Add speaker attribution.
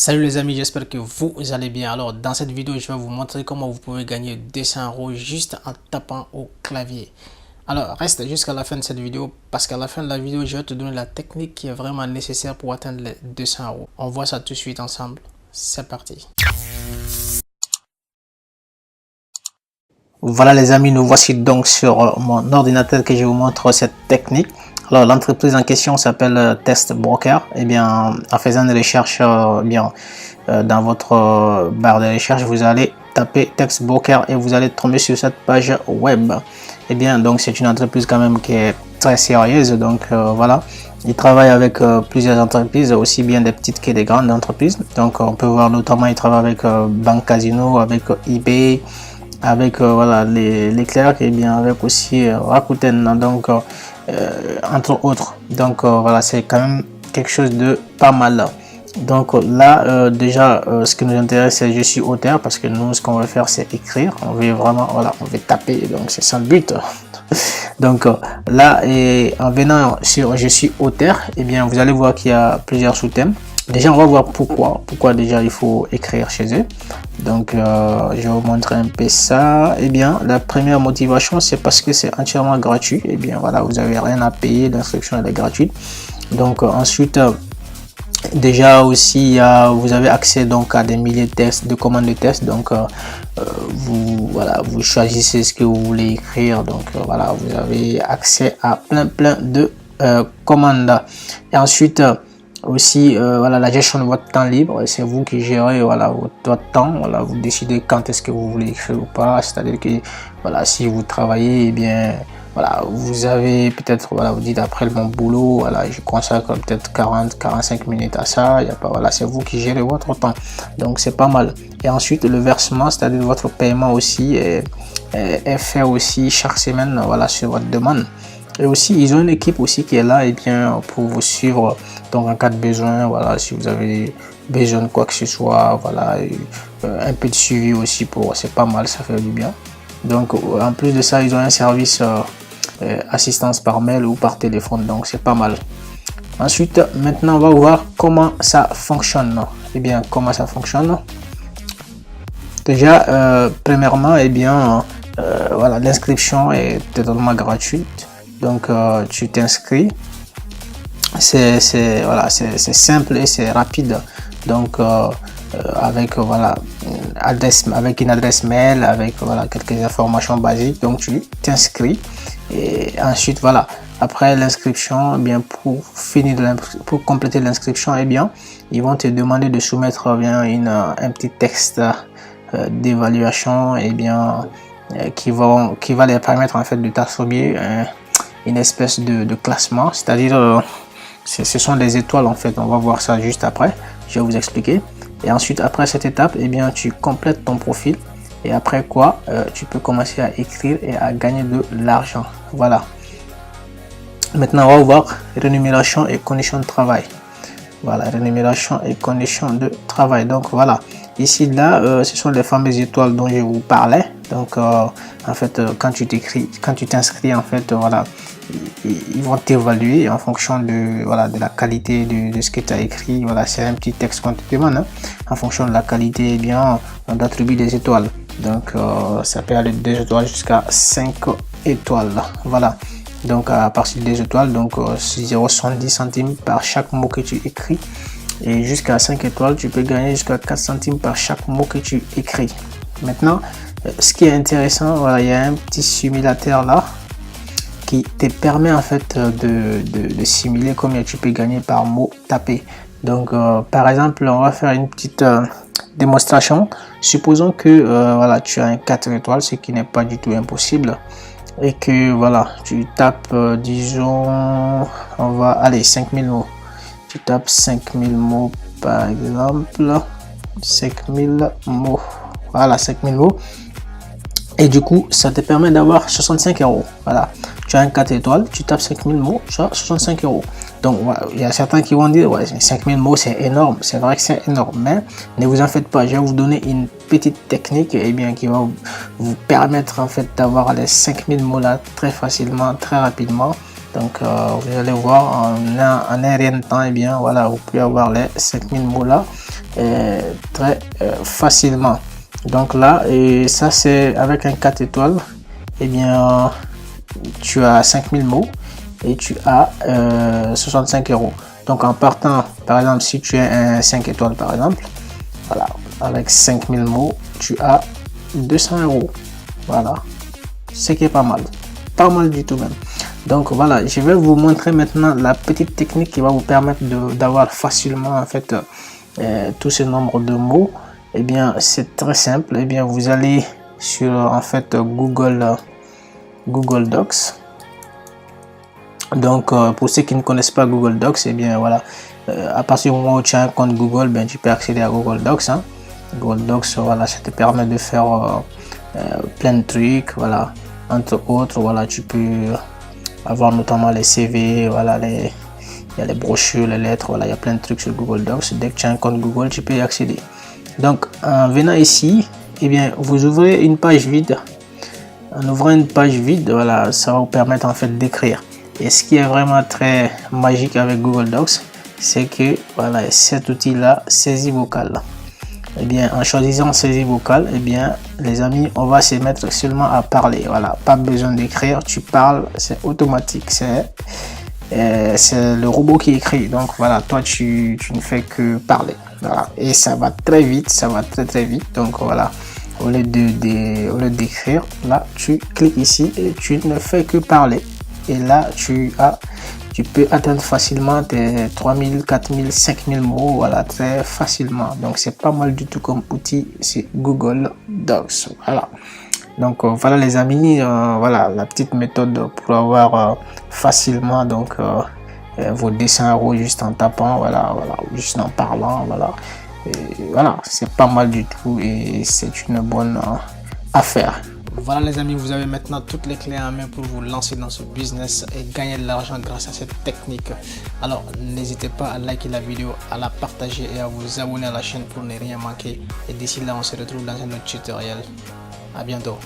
Speaker 1: Salut les amis, j'espère que vous allez bien. Alors dans cette vidéo, je vais vous montrer comment vous pouvez gagner 200 € juste en tapant au clavier. Alors reste jusqu'à la fin de cette vidéo parce qu'à la fin de la vidéo, je vais te donner la technique qui est vraiment nécessaire pour atteindre les 200 €. On voit ça tout de suite ensemble. C'est parti. Voilà les amis, nous voici donc sur mon ordinateur que je vous montre cette technique. Alors l'entreprise en question s'appelle Test Broker. Et bien en faisant des recherches dans votre barre de recherche, vous allez taper Test Broker et vous allez tomber sur cette page web. Et bien donc c'est une entreprise quand même qui est très sérieuse. Donc voilà, ils travaillent avec plusieurs entreprises, aussi bien des petites que des grandes entreprises. Donc on peut voir notamment ils travaillent avec Banque Casino, avec eBay, avec voilà l'éclair et bien avec aussi Rakuten, donc entre autres. Donc voilà, c'est quand même quelque chose de pas mal. Donc là déjà ce qui nous intéresse, c'est je suis auteur, parce que nous ce qu'on veut faire c'est écrire, on veut vraiment, voilà, on veut taper, donc c'est ça le but. Donc là, et en venant sur je suis auteur, et bien vous allez voir qu'il y a plusieurs sous-thèmes. Déjà on va voir pourquoi déjà il faut écrire chez eux. Donc je vais vous montrer un peu ça. Et bien la première motivation, c'est parce que c'est entièrement gratuit. Et bien voilà, vous avez rien à payer, l'instruction elle est gratuite. Donc ensuite déjà aussi vous avez accès donc à des milliers de tests, de commandes de tests. Donc vous choisissez ce que vous voulez écrire. Donc voilà, vous avez accès à plein de commandes. Et ensuite aussi voilà, la gestion de votre temps libre, c'est vous qui gérez, voilà, votre temps. Voilà, vous décidez quand est-ce que vous voulez écrire ou pas. C'est-à-dire que voilà, si vous travaillez, eh bien voilà, vous avez peut-être, voilà, vous dites après mon boulot, voilà, je consacre peut-être 40-45 minutes à ça. Il y a pas, voilà, c'est vous qui gérez votre temps, donc c'est pas mal. Et ensuite le versement, c'est-à-dire votre paiement aussi est fait aussi chaque semaine, voilà, sur votre demande. Et aussi ils ont une équipe aussi qui est là, et bien pour vous suivre, donc en cas de besoin, voilà, si vous avez besoin de quoi que ce soit, voilà, un peu de suivi aussi, pour, c'est pas mal, ça fait du bien. Donc en plus de ça, ils ont un service assistance par mail ou par téléphone, donc c'est pas mal. Ensuite, maintenant on va voir comment ça fonctionne. Et bien comment ça fonctionne, déjà premièrement, et bien voilà, l'inscription est totalement gratuite. Donc tu t'inscris, c'est voilà, c'est simple et c'est rapide. Donc avec voilà avec une adresse mail, avec voilà quelques informations basiques. Donc tu t'inscris et ensuite voilà, après l'inscription, bien pour compléter l'inscription, et bien ils vont te demander de soumettre bien un petit texte d'évaluation, et bien qui va les permettre en fait de t'attribuer une espèce de classement, c'est-à-dire ce sont des étoiles en fait. On va voir ça juste après, je vais vous expliquer. Et ensuite après cette étape, et bien tu complètes ton profil, et après quoi tu peux commencer à écrire et à gagner de l'argent. Voilà, maintenant on va voir rémunération et conditions de travail. Voilà, rémunération et conditions de travail. Donc voilà, ici là ce sont les fameuses étoiles dont je vous parlais. Donc en fait quand tu t'inscris, en fait voilà, ils vont t'évaluer en fonction de voilà, de la qualité de ce que tu as écrit. Voilà, c'est un petit texte qu'on te demande, hein. En fonction de la qualité, eh bien on t'attribue des étoiles. Donc ça peut aller de 2 étoiles jusqu'à 5 étoiles. Voilà, donc à partir des étoiles, donc 0,70 centimes par chaque mot que tu écris, et jusqu'à 5 étoiles tu peux gagner jusqu'à 4 centimes par chaque mot que tu écris. Maintenant ce qui est intéressant, voilà, il y a un petit simulateur là qui te permet en fait de simuler combien tu peux gagner par mot tapé. Donc par exemple, on va faire une petite démonstration. Supposons que voilà, tu as un 4 étoiles, ce qui n'est pas du tout impossible, et que voilà, tu tapes disons, on va aller 5000 mots. Tu tapes 5000 mots par exemple, 5000 mots, voilà, 5000 mots, et du coup ça te permet d'avoir 65 €. Voilà, tu as un 4 étoiles, tu tapes 5000 mots, tu as 65 €. Donc voilà, il y a certains qui vont dire ouais, 5000 mots c'est énorme. C'est vrai que c'est énorme, mais ne vous en faites pas, je vais vous donner une petite technique, et bien qui va vous permettre en fait d'avoir les 5000 mots là très facilement, très rapidement. Donc vous allez voir en un rien de temps, et bien voilà, vous pouvez avoir les 5000 mots là très facilement. Donc là, et ça c'est avec un 4 étoiles, et bien tu as 5000 mots et tu as 65 euros. Donc en partant, par exemple, si tu as un 5 étoiles par exemple, voilà, avec 5000 mots, tu as 200 euros. Voilà, ce qui est pas mal du tout même. Donc voilà, je vais vous montrer maintenant la petite technique qui va vous permettre d'avoir facilement en fait tout ce nombre de mots. Et bien c'est très simple. Et bien vous allez sur en fait Google Docs. Donc pour ceux qui ne connaissent pas Google Docs, et bien voilà, à partir du moment où tu as un compte Google, ben tu peux accéder à Google Docs, hein. Google Docs, voilà, ça te permet de faire plein de trucs, voilà, entre autres, voilà, tu peux avoir notamment les CV, voilà, il y a les brochures, les lettres, voilà, il y a plein de trucs sur Google Docs. Dès que tu as un compte Google, tu peux y accéder. Donc en venant ici, et bien vous ouvrez une page vide. En ouvrant une page vide, voilà, ça va vous permettre en fait d'écrire. Et ce qui est vraiment très magique avec Google Docs, c'est que voilà, cet outil là, saisie vocale. Et bien en choisissant saisie vocale, et bien les amis, on va se mettre seulement à parler. Voilà, pas besoin d'écrire, tu parles, c'est automatique, c'est le robot qui écrit. Donc voilà, toi tu ne fais que parler. Voilà, et ça va très vite, ça va très vite. Donc voilà, au lieu d'écrire, là tu cliques ici et tu ne fais que parler. Et là tu peux atteindre facilement tes 3000, 4000, 5000 mots, voilà, très facilement. Donc c'est pas mal du tout comme outil, c'est Google Docs. Voilà. Donc voilà les amis, voilà la petite méthode pour avoir facilement donc vos 200 euros juste en tapant, voilà, juste en parlant, voilà. Et voilà, c'est pas mal du tout et c'est une bonne affaire. Voilà les amis, vous avez maintenant toutes les clés en main pour vous lancer dans ce business et gagner de l'argent grâce à cette technique. Alors n'hésitez pas à liker la vidéo, à la partager et à vous abonner à la chaîne pour ne rien manquer. Et d'ici là, on se retrouve dans un autre tutoriel. À bientôt.